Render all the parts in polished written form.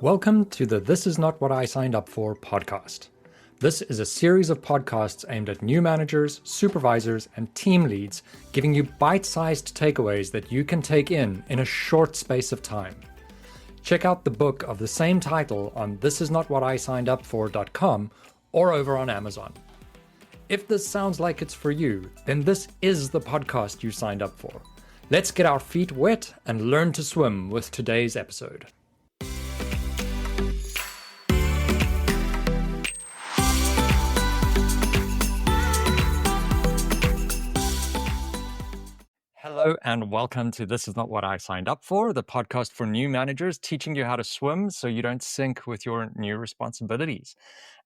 Welcome to the This Is Not What I Signed Up For podcast. This is a series of podcasts aimed at new managers, supervisors, and team leads, giving you bite-sized takeaways that you can take in a short space of time. Check out the book of the same title on thisisnotwhatisignedupfor.com or over on Amazon. If this sounds like it's for you, then this is the podcast you signed up for. Let's get our feet wet and learn to swim with today's episode. Hello and welcome to This Is Not What I Signed Up For, the podcast for new managers teaching you how to swim so you don't sink with your new responsibilities.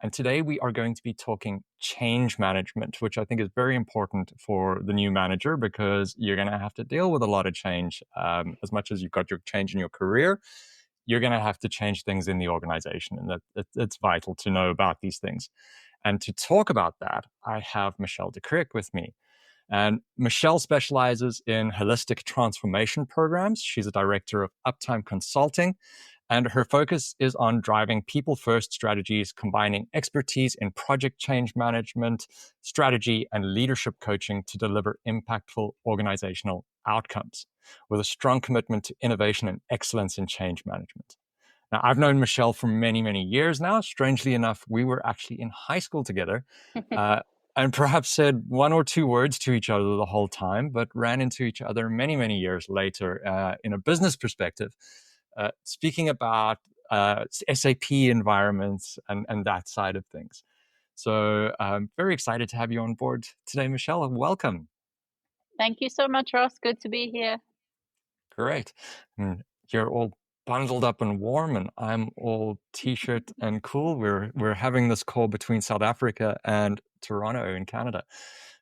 And today we are going to be talking change management, which I think is very important for the new manager because you're going to have to deal with a lot of change. As much as you've got your change in your career, you're going to have to change things in the organization, and it's vital to know about these things. And to talk about that, I have Michele de Kreek with me. And Michele specializes in holistic transformation programs. She's a director of Uptime Consulting, and her focus is on driving people-first strategies, combining expertise in project change management, strategy, and leadership coaching to deliver impactful organizational outcomes with a strong commitment to innovation and excellence in change management. Now, I've known Michele for many, many years now. Strangely enough, we were actually in high school together. And perhaps said one or two words to each other the whole time, but ran into each other many, many years later in a business perspective, speaking about SAP environments and that side of things. So I'm very excited to have you on board today, Michele. Welcome. Thank you so much, Ross. Good to be here. Great. You're all bundled up and warm, and I'm all t-shirt and cool. We're having this call between South Africa and Toronto in Canada,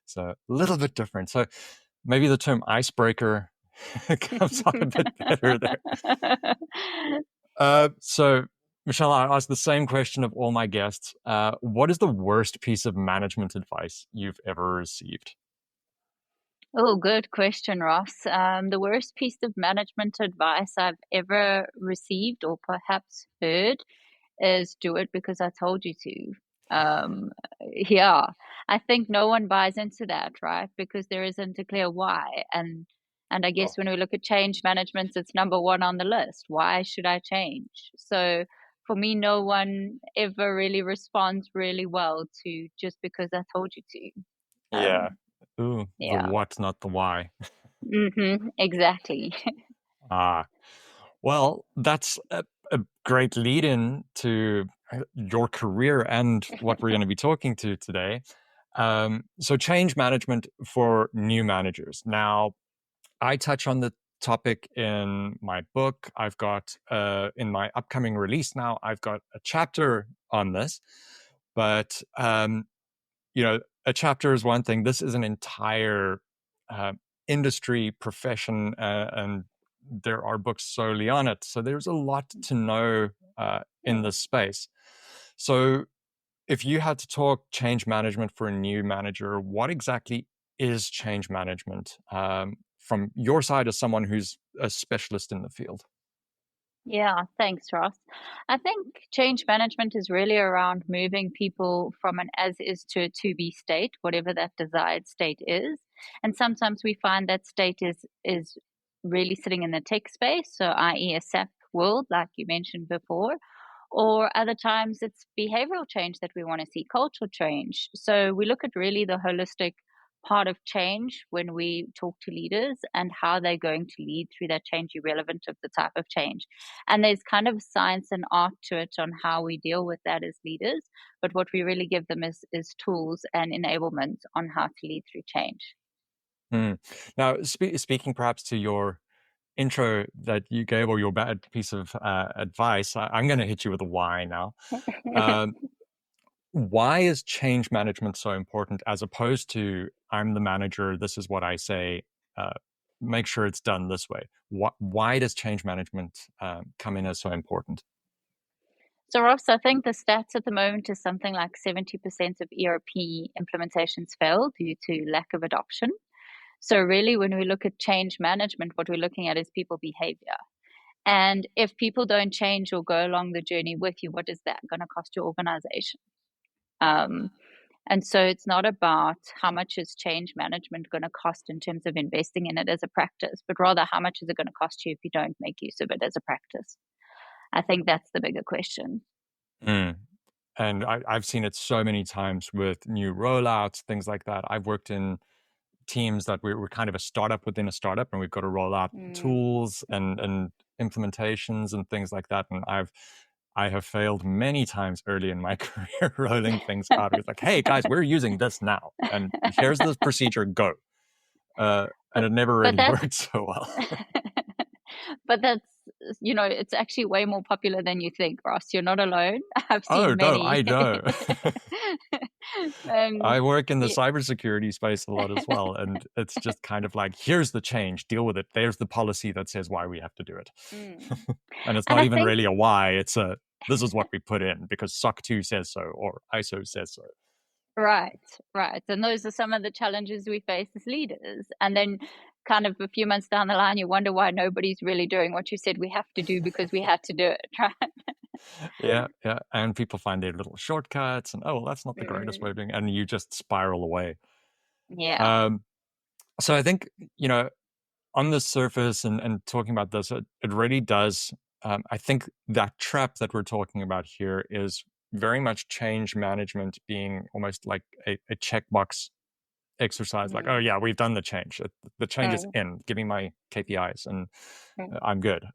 so a little bit different. So maybe the term icebreaker comes out a bit better there. So Michele, I asked the same question of all my guests. What is the worst piece of management advice you've ever received? Oh, good question, Ross. The worst piece of management advice I've ever received or perhaps heard is do it because I told you to. Yeah, I think no one buys into that, right? Because there isn't a clear why. And I guess when we look at change management, it's number one on the list. Why should I change? So for me, no one ever really responds really well to just because I told you to. Yeah. The Yeah. what, not the why. Exactly. Well, that's a great lead-in to your career and what we're going to be talking to today. So change management for new managers. Now, I touch on the topic in my book. I've got, in my upcoming release now, I've got a chapter on this. But, a chapter is one thing. This is an entire industry profession, and there are books solely on it. So there's a lot to know in this space. So if you had to talk change management for a new manager, what exactly is change management from your side as someone who's a specialist in the field? Yeah, thanks, Ross. I think change management is really around moving people from an as is to a to be state, whatever that desired state is. And sometimes we find that state is really sitting in the tech space, so i.e. a SAP world, like you mentioned before. Or other times it's behavioral change that we want to see, cultural change. So we look at really the holistic part of change when we talk to leaders and how they're going to lead through that change, irrelevant of the type of change. And there's kind of science and art to it on how we deal with that as leaders. But what we really give them is tools and enablement on how to lead through change. Now, speaking perhaps to your intro that you gave, or your bad piece of advice, I'm going to hit you with a why now. Why is change management so important as opposed to I'm the manager, this is what I say, make sure it's done this way? Why does change management come in as so important? So, Ross, I think the stats at the moment is something like 70% of ERP implementations fail due to lack of adoption. So really, when we look at change management, what we're looking at is people behavior. And if people don't change or go along the journey with you, what is that going to cost your organization? And so it's not about how much is change management going to cost in terms of investing in it as a practice, but rather how much is it going to cost you if you don't make use of it as a practice? I think that's the bigger question. Mm. And I've seen it so many times with new rollouts, things like that. I've worked in teams that we're kind of a startup within a startup, and we've got to roll out tools and implementations and things like that. And I have failed many times early in my career rolling things out. It's like, hey guys, we're using this now, and here's the procedure, go. And it never But really that's worked so well. but that's, it's actually way more popular than you think, Ross. You're not alone. I've Oh seen no, many. I know. Um, I work in the yeah. cybersecurity space a lot as well, and it's just kind of like, here's the change, deal with it. There's the policy that says why we have to do it. And it's And not I even think, really a why, it's a this is what we put in because SOC 2 says so or ISO says so. right, right. And those are some of the challenges we face as leaders. And then kind of a few months down the line, you wonder why nobody's really doing what you said we have to do because we had to do it, right? Yeah, yeah. And people find their little shortcuts and, oh, well, that's not the greatest way of doing it. And you just spiral away. Yeah. So I think, on the surface and talking about this, it really does. I think that trap that we're talking about here is very much change management being almost like a checkbox exercise. Like, oh yeah, we've done the change. The change is Right, in. Give me my KPIs and right, I'm good.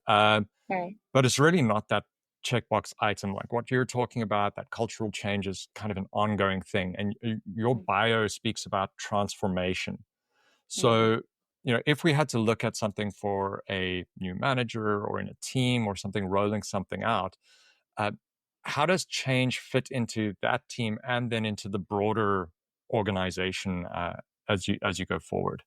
right. But it's really not that checkbox item. Like what you're talking about, that cultural change is kind of an ongoing thing. And your bio speaks about transformation. So, if we had to look at something for a new manager or in a team or something rolling something out, uh, how does change fit into that team and then into the broader organization as you go forward?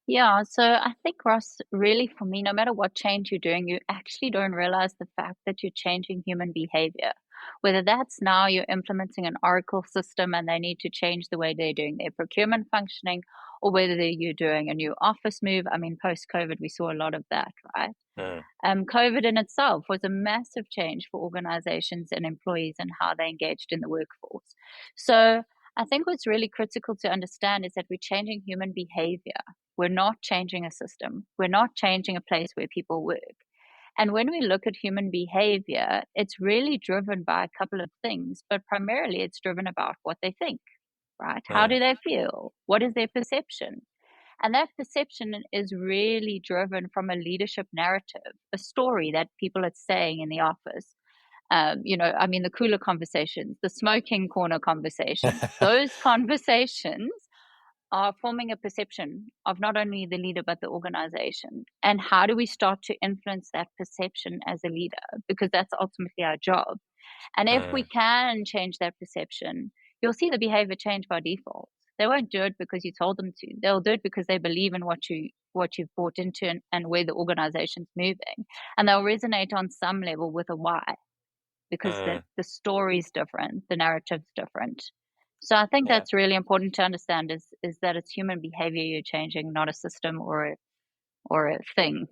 Yeah, so I think, Ross, really for me, no matter what change you're doing, you actually don't realize the fact that you're changing human behavior. Whether that's now you're implementing an Oracle system and they need to change the way they're doing their procurement functioning, or whether you're doing a new office move. I mean, post COVID, we saw a lot of that, right? Mm, COVID in itself was a massive change for organizations and employees and how they engaged in the workforce. So I think what's really critical to understand is that we're changing human behavior. We're not changing a system. We're not changing a place where people work. And when we look at human behavior, it's really driven by a couple of things, but primarily it's driven about what they think, right? How mm, do they feel? What is their perception? And that perception is really driven from a leadership narrative, a story that people are saying in the office. I mean, the cooler conversations, the smoking corner conversations, those conversations are forming a perception of not only the leader, but the organization. And how do we start to influence that perception as a leader? Because that's ultimately our job. And if we mm, can change that perception, you'll see the behavior change by default. They won't do it because you told them to. They'll do it because they believe in what you've bought into and where the organization's moving. And they'll resonate on some level with a why because mm. the story's different, the narrative's different. So I think Yeah. that's really important to understand is that it's human behavior you're changing, not a system or a thing.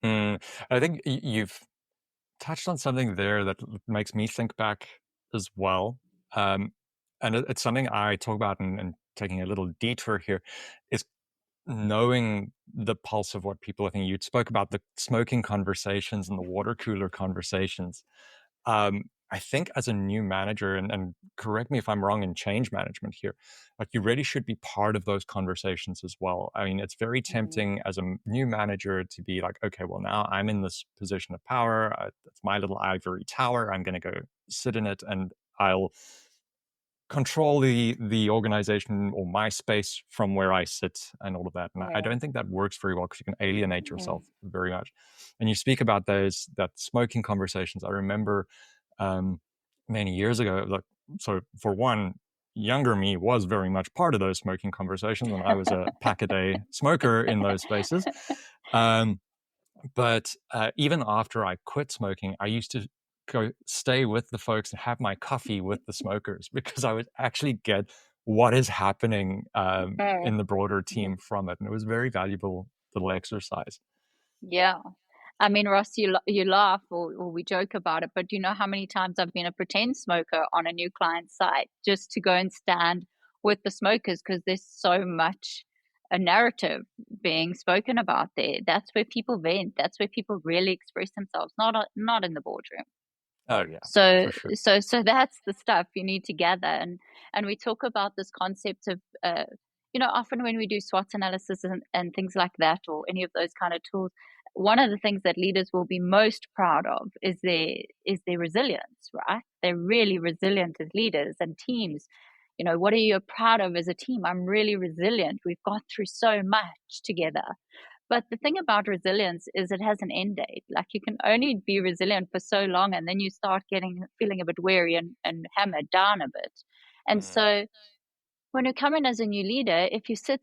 I think you've touched on something there that makes me think back as well. Um, and it's something I talk about and taking a little detour here is knowing the pulse of what people are thinking. You spoke about the smoking conversations and the water cooler conversations. I think as a new manager, and correct me if I'm wrong in change management here, but you really should be part of those conversations as well. I mean, it's very tempting as a new manager to be like, okay, well, now I'm in this position of power. It's my little ivory tower. I'm going to go sit in it and I'll control the organization or my space from where I sit and all of that. And I Yeah. don't think that works very well because you can alienate Mm. yourself very much. And you speak about that smoking conversations. I remember many years ago, like, so for one, younger me was very much part of those smoking conversations, and I was a pack a day smoker in those spaces. Um, but even after I quit smoking, I used to go stay with the folks and have my coffee with the smokers because I would actually get what is happening Mm. in the broader Mhm. team from it. And it was a very valuable little exercise. Yeah. I mean, Ross, you laugh or we joke about it, but do you know how many times I've been a pretend smoker on a new client site just to go and stand with the smokers because there's so much a narrative being spoken about there. That's where people vent. That's where people really express themselves, not in the boardroom. Oh yeah, So for sure. that's the stuff you need to gather, and we talk about this concept of often when we do SWOT analysis and things like that, or any of those kind of tools, one of the things that leaders will be most proud of is their resilience, right? They're really resilient as leaders and teams. What are you proud of as a team? I'm really resilient. We've got through so much together. But the thing about resilience is it has an end date. Like you can only be resilient for so long, and then you start feeling a bit weary and hammered down a bit. And Mm. so when you come in as a new leader, if you sit,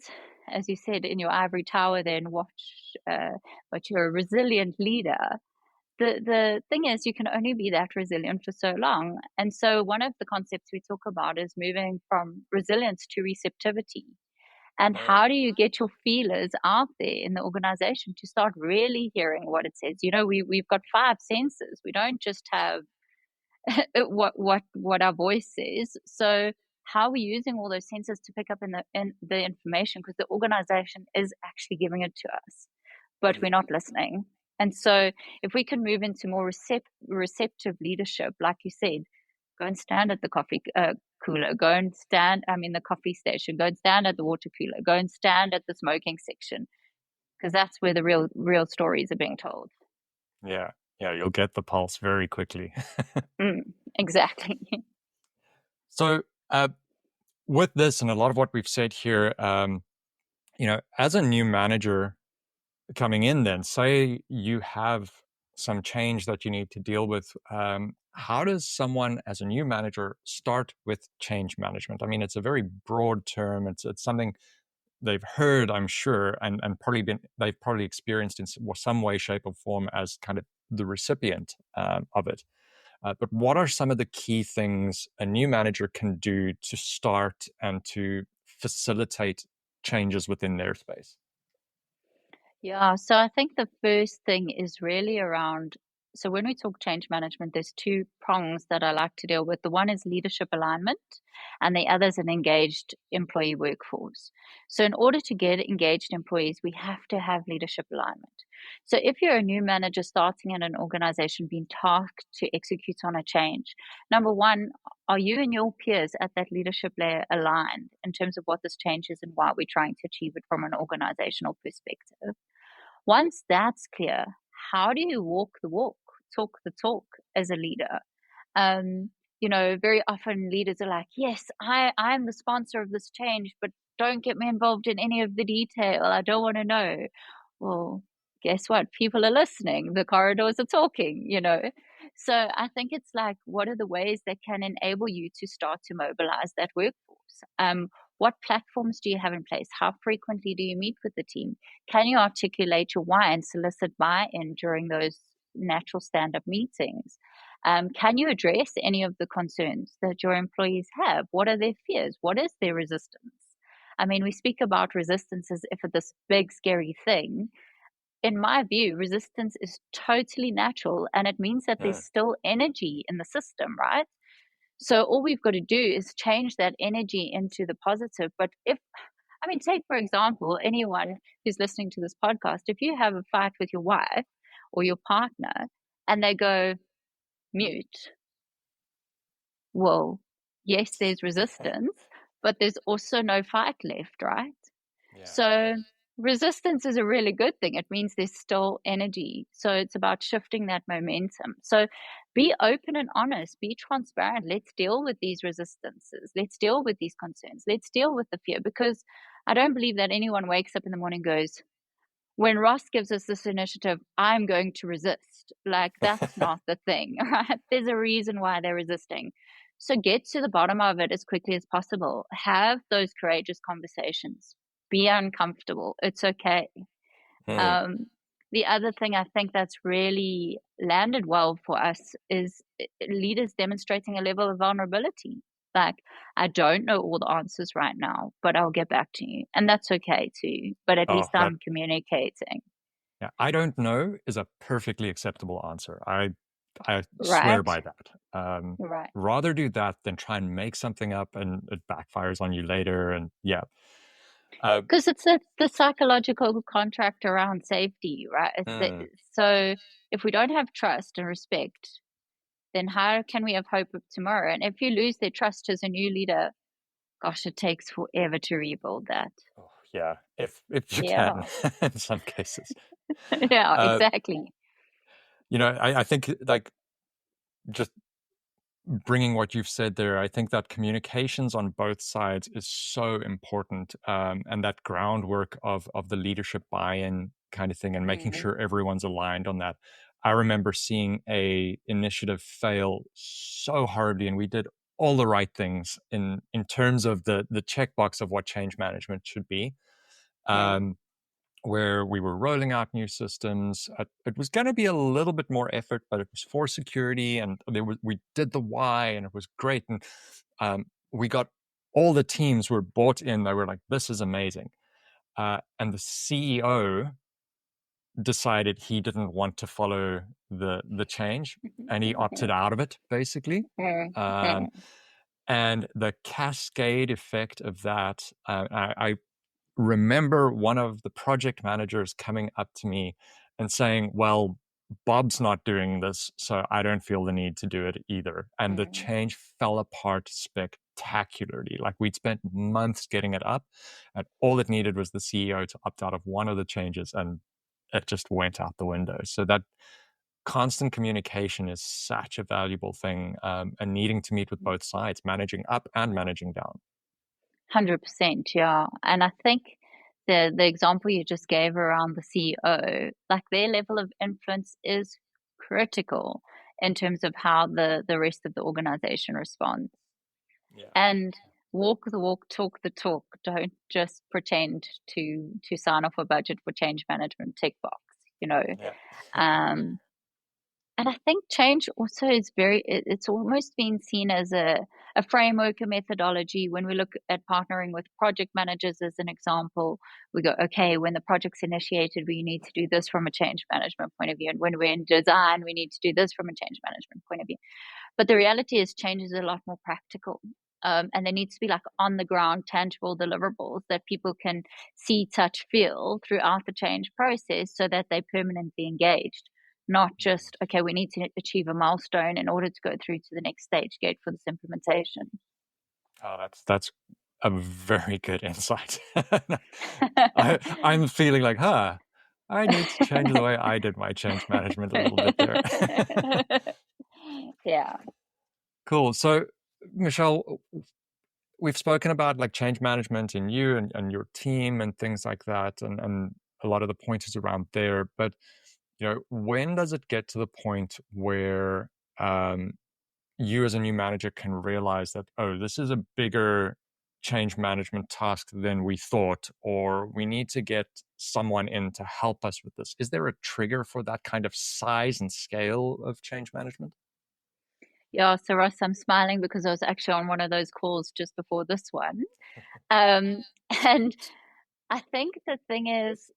as you said, in your ivory tower there and watch, but you're a resilient leader, the thing is you can only be that resilient for so long. And so one of the concepts we talk about is moving from resilience to receptivity. And Mm. how do you get your feelers out there in the organization to start really hearing what it says? We've got five senses. We don't just have what our voice says. So how are we using all those senses to pick up in the information? Because the organization is actually giving it to us, but we're Mm. not listening. And so if we can move into more receptive leadership, like you said, go and stand at the coffee cooler, go and stand, the coffee station, go and stand at the water cooler, go and stand at the smoking section, because that's where the real stories are being told. Yeah, yeah, you'll get the pulse very quickly. Exactly. So, with this and a lot of what we've said here, as a new manager coming in, then say you have some change that you need to deal with. How does someone, as a new manager, start with change management? I mean, it's a very broad term. It's something they've heard, I'm sure, and they've probably experienced in some way, shape, or form as kind of the recipient of it. But what are some of the key things a new manager can do to start and to facilitate changes within their space? Yeah, so I think the first thing is really around. So when we talk change management, there's two prongs that I like to deal with. The one is leadership alignment, and the other is an engaged employee workforce. So in order to get engaged employees, we have to have leadership alignment. So if you're a new manager starting in an organization being tasked to execute on a change, number one, are you and your peers at that leadership layer aligned in terms of what this change is and why we're trying to achieve it from an organizational perspective? Once that's clear, how do you walk the walk, talk the talk as a leader? Very often leaders are like, yes, I'm the sponsor of this change, but don't get me involved in any of the detail. I don't want to know. Well, guess what? People are listening. The corridors are talking. So I think it's like, what are the ways that can enable you to start to mobilize that workforce? What platforms do you have in place? How frequently do you meet with the team? Can you articulate your why and solicit buy-in during those natural stand-up meetings? Can you address any of the concerns that your employees have? What are their fears? What is their resistance? I mean, we speak about resistance as if it's this big, scary thing. In my view, resistance is totally natural, and it means that there's Mm. still energy in the system, right? So all we've got to do is change that energy into the positive. But take, for example, anyone who's listening to this podcast, if you have a fight with your wife or your partner and they go mute, well, yes, there's resistance, but there's also no fight left, right? Yeah, So yeah. resistance is a really good thing. It means there's still energy. So it's about shifting that momentum. So be open and honest, be transparent. Let's deal with these resistances. Let's deal with these concerns. Let's deal with the fear, because I don't believe that anyone wakes up in the morning and goes, when Ross gives us this initiative, I'm going to resist. Like, that's not the thing, right? There's a reason why they're resisting. So get to the bottom of it as quickly as possible. Have those courageous conversations. Be uncomfortable. It's okay. Mm. Um, the other thing I think that's really landed well for us is leaders demonstrating a level of vulnerability. Like, I don't know all the answers right now, but I'll get back to you. And that's okay too. But at Oh, least that I'm communicating. Yeah, I don't know is a perfectly acceptable answer. I swear Right. by that. Right. Rather do that than try and make something up and it backfires on you later. And yeah, Because it's the psychological contract around safety, right? mm, So if we don't have trust and respect, then how can we have hope of tomorrow? And if you lose their trust as a new leader, gosh, it takes forever to rebuild that. oh, yeah, if you Yeah. can, in some cases. Yeah, Uh, exactly. I think like just bringing what you've said there, I think that communications on both sides is so important, and that groundwork of the leadership buy-in kind of thing, and making Mm, sure everyone's aligned on that. I remember seeing a initiative fail so horribly, and we did all the right things in terms of the checkbox of what change management should be. mm, Um, where we were rolling out new systems. It was going to be a little bit more effort, but it was for security, and we did the why, and it was great. And we got all the teams were bought in. They were like, "This is amazing." And the CEO decided he didn't want to follow the change, and he opted out of it, basically. mm, Um, mm, and the cascade effect of that, I remember one of the project managers coming up to me and saying, "Well, Bob's not doing this, so I don't feel the need to do it either." And the mm. change fell apart spectacularly. Like, we'd spent months getting it up, and all it needed was the CEO to opt out of one of the changes, and it just went out the window. So that constant communication is such a valuable thing, and needing to meet with both sides, managing up and managing down. 100%, yeah. And I think the example you just gave around the CEO, like their level of influence is critical in terms of how the rest of the organization responds. Yeah. And walk the walk, talk the talk. Don't just pretend to sign off a budget for change management tick box, you know. Yeah. Um, And I think change also is it's almost been seen as a framework, a methodology. When we look at partnering with project managers as an example, we go, okay, when the project's initiated, we need to do this from a change management point of view. And when we're in design, we need to do this from a change management point of view. But the reality is change is a lot more practical. And there needs to be like on the ground, tangible deliverables that people can see, touch, feel throughout the change process so that they're permanently engaged. Not just, okay, we need to achieve a milestone in order to go through to the next stage gate for this implementation. Oh, that's a very good insight. I'm feeling like, I need to change the way I did my change management a little bit there. Yeah. Cool. So, Michelle, we've spoken about like change management in you and your team and things like that, and a lot of the pointers around there. But when does it get to the point where um, you as a new manager can realize that, oh, this is a bigger change management task than we thought, or we need to get someone in to help us with this? Is there a trigger for that kind of size and scale of change management? Yeah. So, Ross, I'm smiling because I was actually on one of those calls just before this one. Um, and I think the thing is,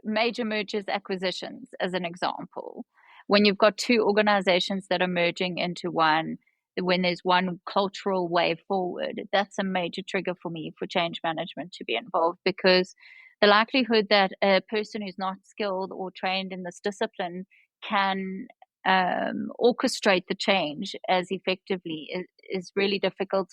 major mergers, acquisitions, as an example, when you've got two organizations that are merging into one, when there's one cultural way forward, that's a major trigger for me for change management to be involved, because the likelihood that a person who's not skilled or trained in this discipline can orchestrate the change as effectively is really difficult,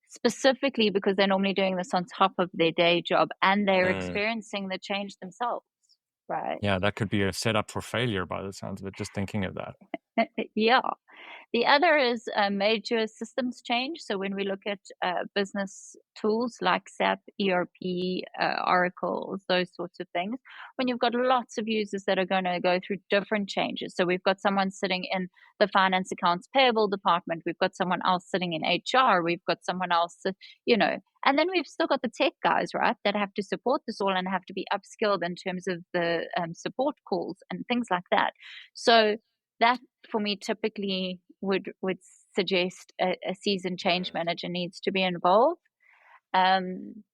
specifically because they're normally doing this on top of their day job and they're Mm. experiencing the change themselves, right? Yeah, that could be a setup for failure by the sounds of it, just thinking of that. Yeah. The other is a major systems change. So when we look at business tools like SAP, ERP, Oracle, those sorts of things, when you've got lots of users that are going to go through different changes. So we've got someone sitting in the finance accounts payable department. We've got someone else sitting in HR. We've got someone else, and then we've still got the tech guys, right, that have to support this all and have to be upskilled in terms of the support calls and things like that. So that for me typically would suggest a seasoned change Mm. manager needs to be involved. Um,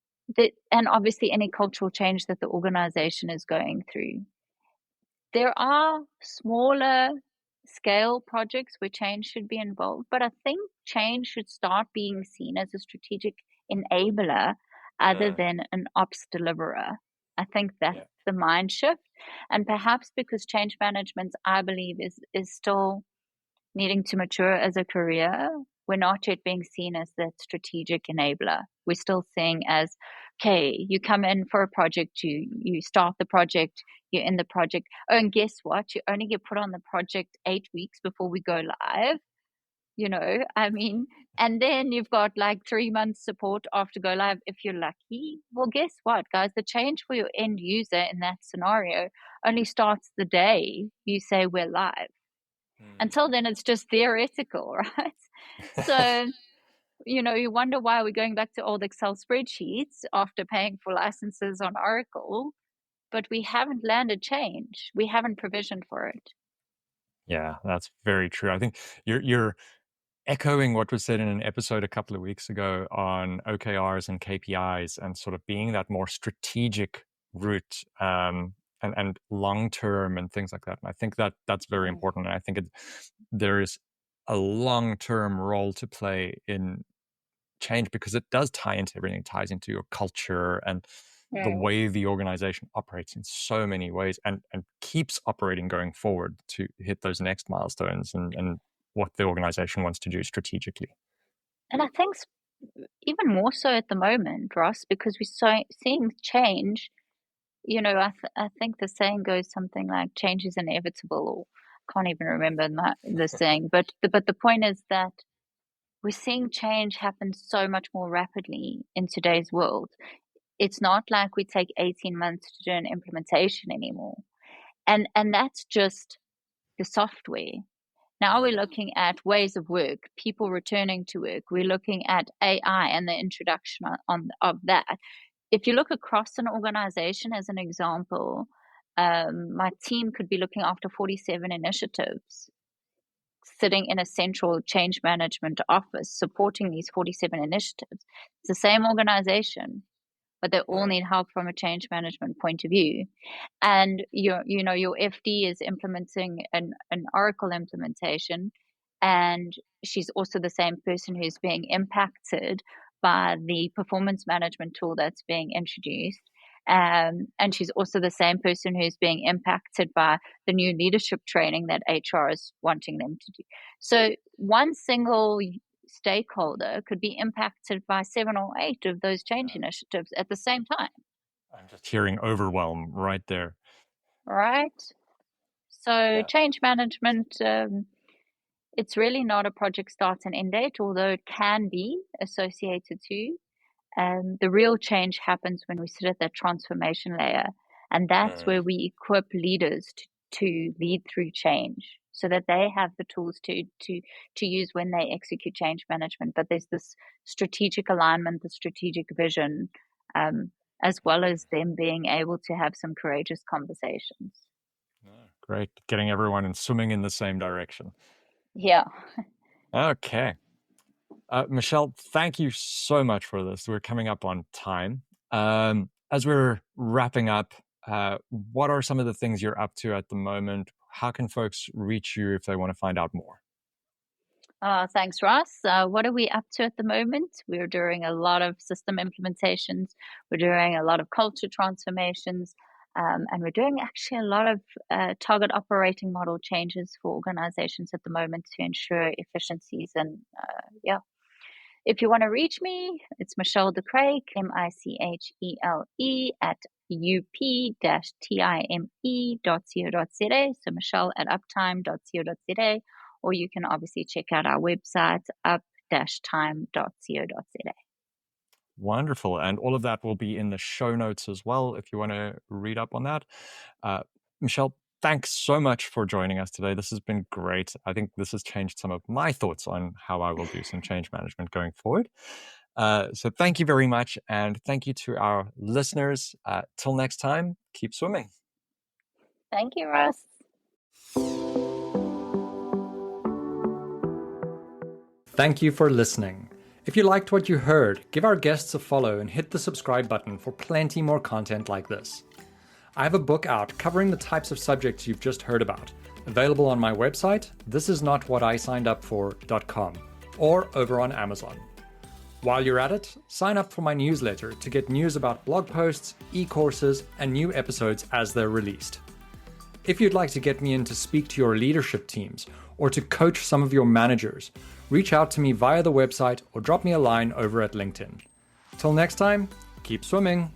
and obviously any cultural change that the organization is going through. There are smaller scale projects where change should be involved, but I think change should start being seen as a strategic enabler other than an ops deliverer. I think that's the mind shift. And perhaps because change management, I believe, is still needing to mature as a career, we're not yet being seen as that strategic enabler. We're still seeing as, okay, you come in for a project, you start the project, you're in the project. Oh, and guess what? You only get put on the project 8 weeks before we go live. I mean, and then you've got like 3 months support after go live if you're lucky. Well, guess what, guys? The change for your end user in that scenario only starts the day you say we're live. Until then, it's just theoretical, right? So, you wonder why we're going back to old Excel spreadsheets after paying for licenses on Oracle, but we haven't landed change. We haven't provisioned for it. Yeah, that's very true. I think you're echoing what was said in an episode a couple of weeks ago on OKRs and KPIs and sort of being that more strategic route and long term and things like that. And I think that's very important. And I think there is a long term role to play in change because it does tie into everything. It ties into your culture and the way the organization operates in so many ways and keeps operating going forward to hit those next milestones and what the organization wants to do strategically. And I think even more so at the moment, Ross, because we're seeing change. I think the saying goes something like change is inevitable, or I can't even remember the saying, but the point is that we're seeing change happen so much more rapidly in today's world. It's not like we take 18 months to do an implementation anymore. And that's just the software. Now we're looking at ways of work, people returning to work. We're looking at AI and the introduction of that. If you look across an organization, as an example, my team could be looking after 47 initiatives, sitting in a central change management office, supporting these 47 initiatives. It's the same organization, but they all need help from a change management point of view. And your FD is implementing an Oracle implementation, and she's also the same person who's being impacted by the performance management tool that's being introduced. And she's also the same person who's being impacted by the new leadership training that HR is wanting them to do. So one single stakeholder could be impacted by 7 or 8 of those change initiatives at the same time. I'm just hearing overwhelm right there. Right. So change management, it's really not a project start and end date, although it can be associated to. The real change happens when we sit at that transformation layer, and that's where we equip leaders to lead through change, so that they have the tools to use when they execute change management. But there's this strategic alignment, the strategic vision, as well as them being able to have some courageous conversations. Great. Getting everyone and swimming in the same direction. Yeah. Okay. Michele, thank you so much for this. We're coming up on time. As we're wrapping up, what are some of the things you're up to at the moment? How can folks reach you if they want to find out more? Thanks, Ross. What are we up to at the moment? We're doing a lot of system implementations. We're doing a lot of culture transformations. And we're doing actually a lot of target operating model changes for organizations at the moment to ensure efficiencies. And if you want to reach me, it's Michele de Kreek, Michele at up-time.co.za. So Michele at uptime.co.za. Or you can obviously check out our website, up-time.co.za. Wonderful. And all of that will be in the show notes as well if you want to read up on that. Michele, thanks so much for joining us today. This has been great. I think this has changed some of my thoughts on how I will do some change management going forward. So thank you very much. And thank you to our listeners. Till next time, keep swimming. Thank you, Russ. Thank you for listening. If you liked what you heard, give our guests a follow and hit the subscribe button for plenty more content like this. I have a book out covering the types of subjects you've just heard about, available on my website, thisisnotwhatsignedupfor.com, or over on Amazon. While you're at it, sign up for my newsletter to get news about blog posts, e-courses, and new episodes as they're released. If you'd like to get me in to speak to your leadership teams or to coach some of your managers, reach out to me via the website or drop me a line over at LinkedIn. Till next time, keep swimming.